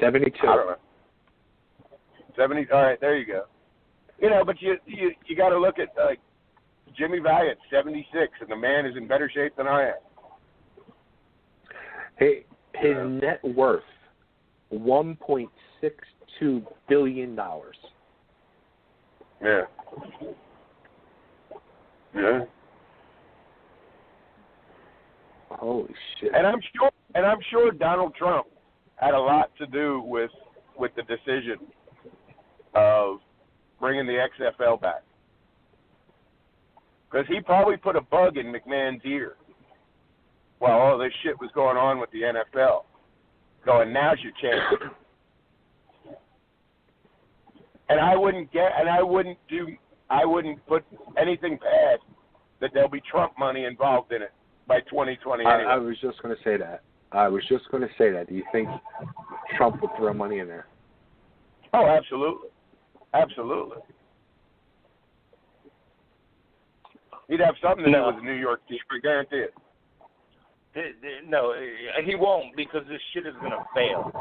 72. I don't know. 70. All right, there you go. You know, but you got to look at like Jimmy Valiant, 76, and the man is in better shape than I am. Hey, his net worth, $1.62 billion. Yeah. Yeah. Holy shit! And I'm sure Donald Trump had a lot to do with the decision of bringing the XFL back, because he probably put a bug in McMahon's ear while all this shit was going on with the NFL, going, now's your chance. And I wouldn't put anything past that there'll be Trump money involved in it by 2020 anyway. I was just going to say that. Do you think Trump would throw money in there? Oh, absolutely. Absolutely. He'd have something to do with the New York team, I guarantee it. No, he won't, because this shit is gonna fail.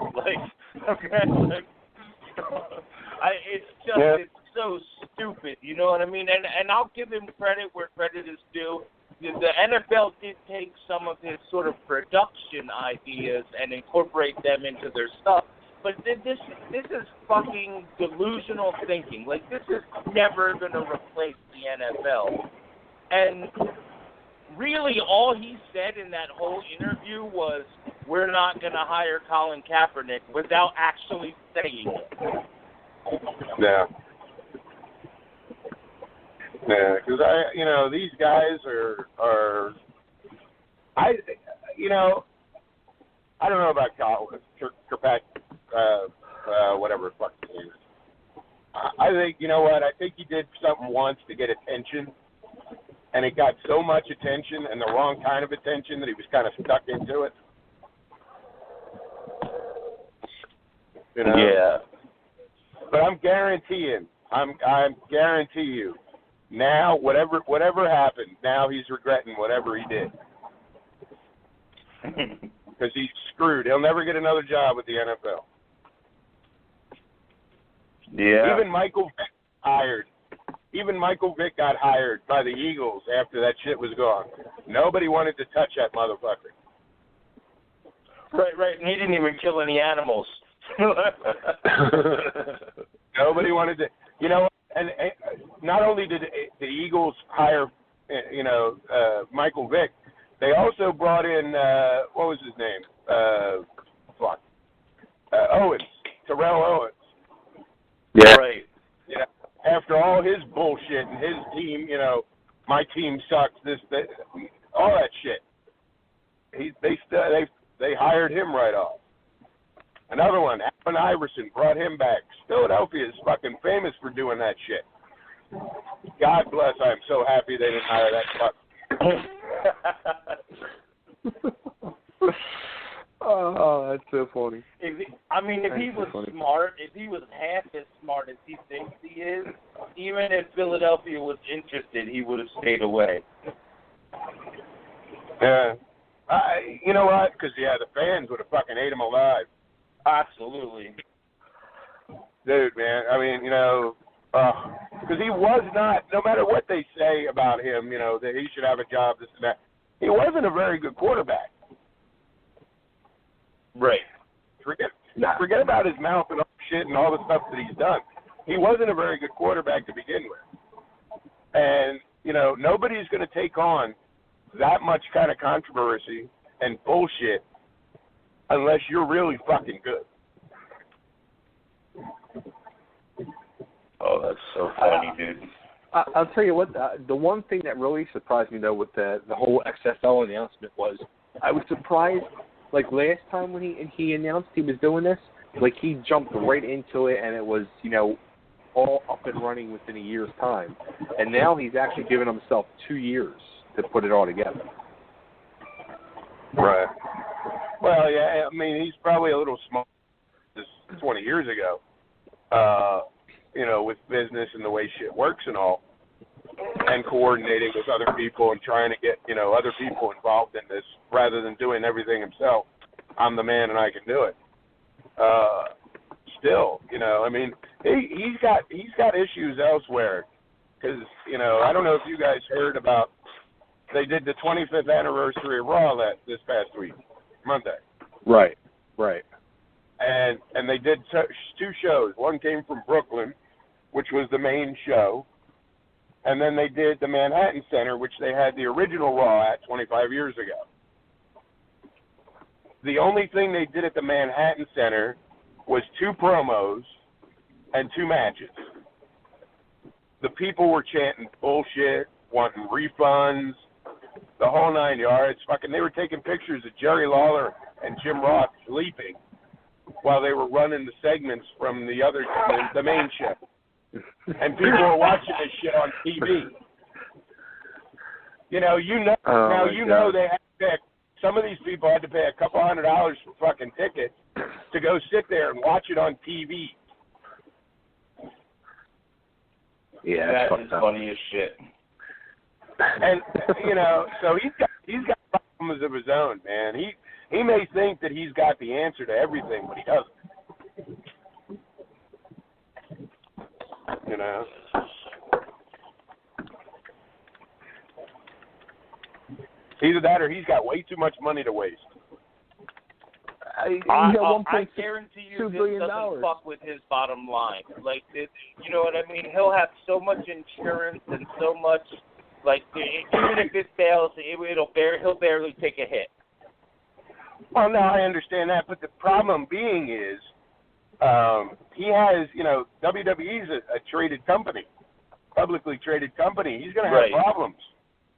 It's so stupid. You know what I mean? And I'll give him credit where credit is due. The NFL did take some of his sort of production ideas and incorporate them into their stuff. But this is fucking delusional thinking. Like, this is never gonna replace the NFL. And really, all he said in that whole interview was, we're not going to hire Colin Kaepernick, without actually saying it. Yeah. Yeah, because these guys are I don't know about Colin Kirkpatrick, whatever the fuck his name is. I think, you know what, I think he did something once to get attention, and it got so much attention and the wrong kind of attention that he was kind of stuck into it. You know? Yeah. But I'm guarantee you, now whatever happened, now he's regretting whatever he did. Because he's screwed. He'll never get another job with the NFL. Yeah. Even Michael Vick got hired by the Eagles after that shit was gone. Nobody wanted to touch that motherfucker. Right. And he didn't even kill any animals. Nobody wanted to. You know, and not only did the Eagles hire, Michael Vick, they also brought in, what was his name? Terrell Owens. Yeah. Right. Yeah. After all his bullshit and his team, my team sucks. All that shit. They hired him right off. Another one, Allen Iverson, brought him back. Philadelphia is fucking famous for doing that shit. God bless. I'm so happy they didn't hire that fuck. Oh, that's so funny. If he was smart, if he was half as smart as he thinks he is, even if Philadelphia was interested, he would have stayed away. Yeah. You know what? Because, the fans would have fucking ate him alive. Absolutely. Dude, man, because he was not, no matter what they say about him, that he should have a job, this and that, he wasn't a very good quarterback. Right. Forget about his mouth and all the shit and all the stuff that he's done. He wasn't a very good quarterback to begin with. And, nobody's going to take on that much kind of controversy and bullshit unless you're really fucking good. Oh, that's so funny, dude. I'll tell you what, the one thing that really surprised me, though, with the whole XFL announcement was I was surprised, like last time when he announced he was doing this, like he jumped right into it and it was, all up and running within a year's time. And now he's actually given himself 2 years to put it all together. Right. Well, yeah, he's probably a little small 20 years ago, with business and the way shit works and all, and coordinating with other people and trying to get, other people involved in this rather than doing everything himself. I'm the man and I can do it. Still, I mean, he's got issues elsewhere. Because, I don't know if you guys heard about, they did the 25th anniversary of Raw this past week, Monday. Right. And they did two shows. One came from Brooklyn, which was the main show. And then they did the Manhattan Center, which they had the original Raw at 25 years ago. The only thing they did at the Manhattan Center was 2 promos and 2 matches. The people were chanting bullshit, wanting refunds, the whole 9 yards. They were taking pictures of Jerry Lawler and Jim Ross sleeping while they were running the segments from the main show. And people were watching this shit on TV. They had to pay, some of these people had to pay a couple $100 for fucking tickets to go sit there and watch it on TV. Yeah, that is funny as shit. And so he's got problems of his own, man. He may think that he's got the answer to everything, but he doesn't. Either that or he's got way too much money to waste. I guarantee you this doesn't fuck with his bottom line. You know what I mean? He'll have so much insurance and so much, even if it fails, he'll barely take a hit. Well, no, I understand that, but the problem being is he has, WWE's a traded company, publicly traded company. He's going to have problems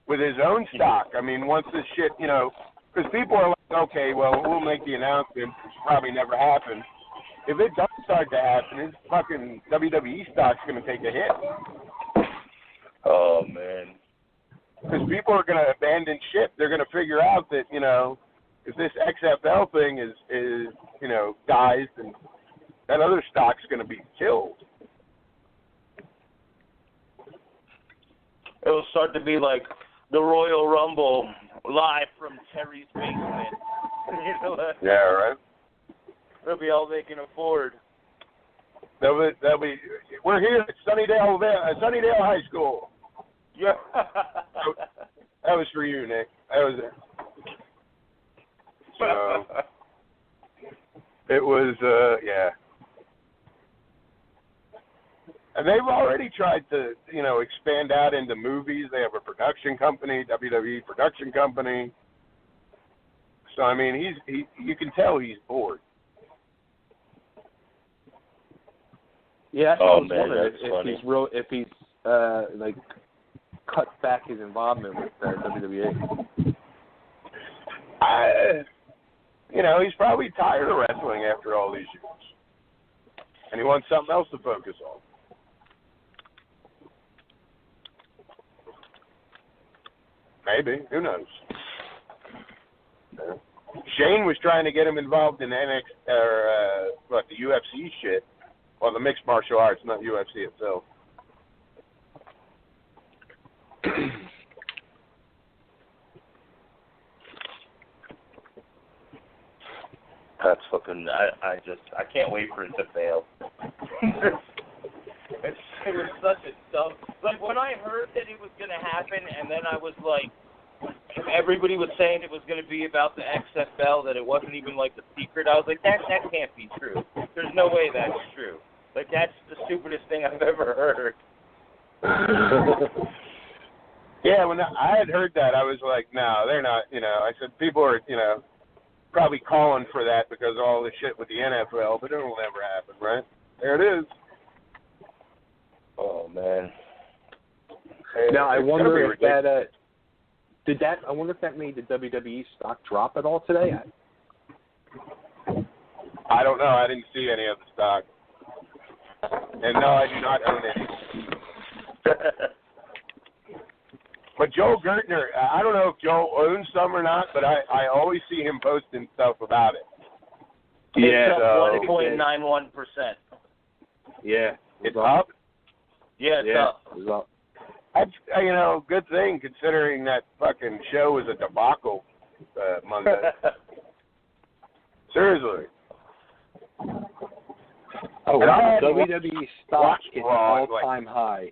with his own stock. I mean, once this shit, because people are like, okay, well, we'll make the announcement. It's probably never happen. If it does start to happen, his fucking WWE stock's going to take a hit. Oh, man. Because people are going to abandon ship. They're going to figure out that, if this XFL thing is dies, then that other stock's going to be killed. It'll start to be like the Royal Rumble live from Terry's basement. Yeah, right. They'll be all they can afford. They'll be. We're here at Sunnydale High School. Yeah. That was for you, Nick. That was it. So it was, yeah. And they've already tried to, expand out into movies. They have a production company, WWE production company. So I mean, you can tell he's bored. Yeah, that's what I was wondering funny. if he's cut back his involvement with WWE. He's probably tired of wrestling after all these years, and he wants something else to focus on. Maybe. Who knows? Shane was trying to get him involved in the UFC shit. Well, the mixed martial arts, not UFC itself. That's fucking. I can't wait for it to fail. It was such a dumb. When I heard that it was going to happen, and then I was like, everybody was saying it was going to be about the XFL, that it wasn't even the secret. I was like, that can't be true. There's no way that's true. That's the stupidest thing I've ever heard. Yeah, when I had heard that, I was like, no, they're not. I said people are, probably calling for that because of all the shit with the NFL, but it'll never happen, right? There it is. Oh man. Now I wonder if that I wonder if that made the WWE stock drop at all today. I don't know. I didn't see any of the stock, and no, I do not own any. But Joe Gertner, I don't know if Joe owns some or not, but I always see him posting stuff about it. Yeah, it's 1.91%. Yeah, it's up. Yeah, it's up. It's up. That's good thing considering that fucking show was a debacle Monday. Seriously. Oh, And I had WWE stock hit an Raw, all-time high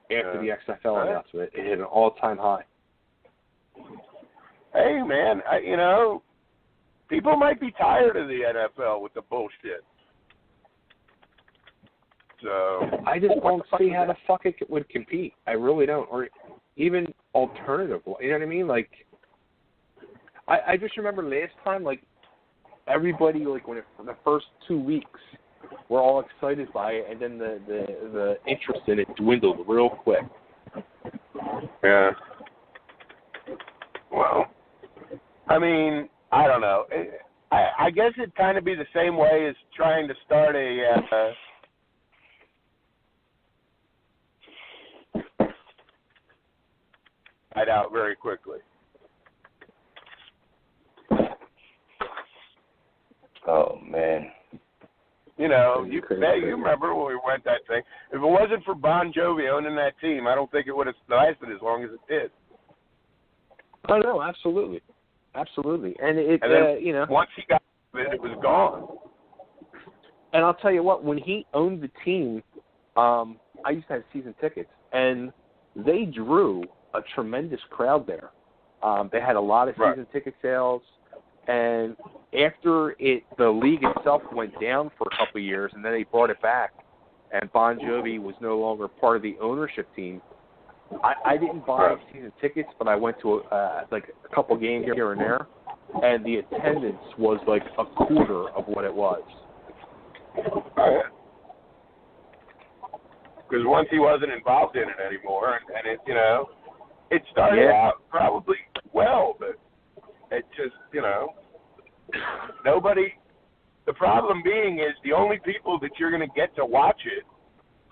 after the XFL Right. announcement. It hit an all-time high. Hey, man, people might be tired of the NFL with the bullshit. So I just don't see how the fuck it would compete. I really don't. Or even alternative. You know what I mean? Like, I just remember last time, like, everybody, like, when the first 2 weeks, were all excited by it, and then the interest in it dwindled real quick. yeah. Well, I mean, I don't know. I guess it'd kind of be the same way as trying to start a died out very quickly. Oh, man. You know, you remember when we went that thing. If it wasn't for Bon Jovi owning that team, I don't think it would have lasted as long as it did. Oh, no, absolutely. Absolutely. And then, you know. Once he got it was gone. And I'll tell you what, when he owned the team, I used to have season tickets, and they drew a tremendous crowd there. They had a lot of season ticket sales, and after the league itself went down for a couple of years, and then they brought it back, and Bon Jovi was no longer part of the ownership team, I didn't buy season tickets, but I went to like a couple games here and there, and the attendance was like a quarter of what it was. Because once he wasn't involved in it anymore, and it, you know, it started out probably well, but it just, you know, nobody. The problem being is the only people that you're going to get to watch it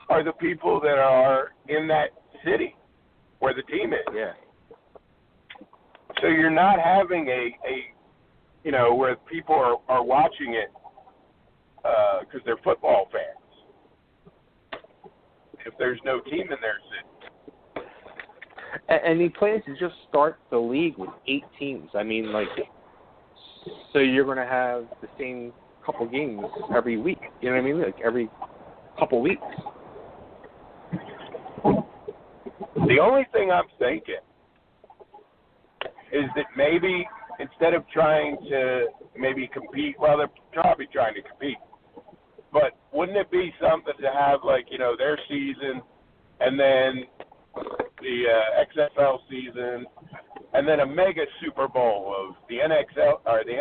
are the people that are in that city where the team is. Yeah. So you're not having a you know, where people are watching it because they're football fans. If there's no team in their city. And he plans to just start the league with 8 teams. I mean, like, so you're going to have the same couple games every week. You know what I mean? Like every couple weeks. The only thing I'm thinking is that maybe instead of trying to maybe compete, well, they're probably trying to compete, but wouldn't it be something to have, like, you know, their season and then the XFL season and then a mega Super Bowl of the NXL or the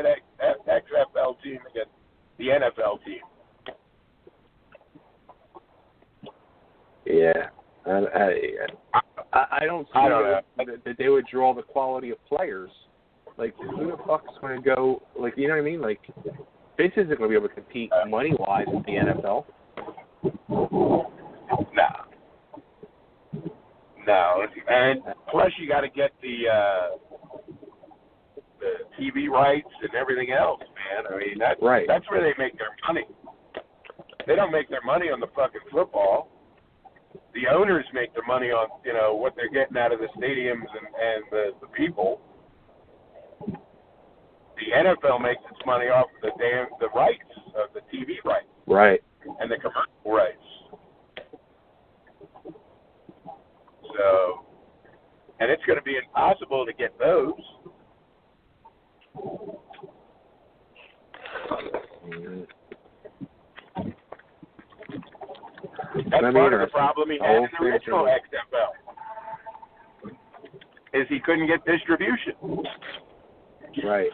XFL team against the NFL team? Yeah. I don't see that they would draw the quality of players. Like, who the fuck's going to go, like, you know what I mean? Like, Vince isn't going to be able to compete money-wise with the NFL. No. And plus you got to get the TV rights and everything else, man. I mean, that's where they make their money. They don't make their money on the fucking football. The owners make their money on, you know, what they're getting out of the stadiums and the people. The NFL makes its money off of the rights, of the TV rights. Right. And the commercial rights. So, and it's going to be impossible to get those. That's part of the problem he had in the original XFL. Is he couldn't get distribution. Right.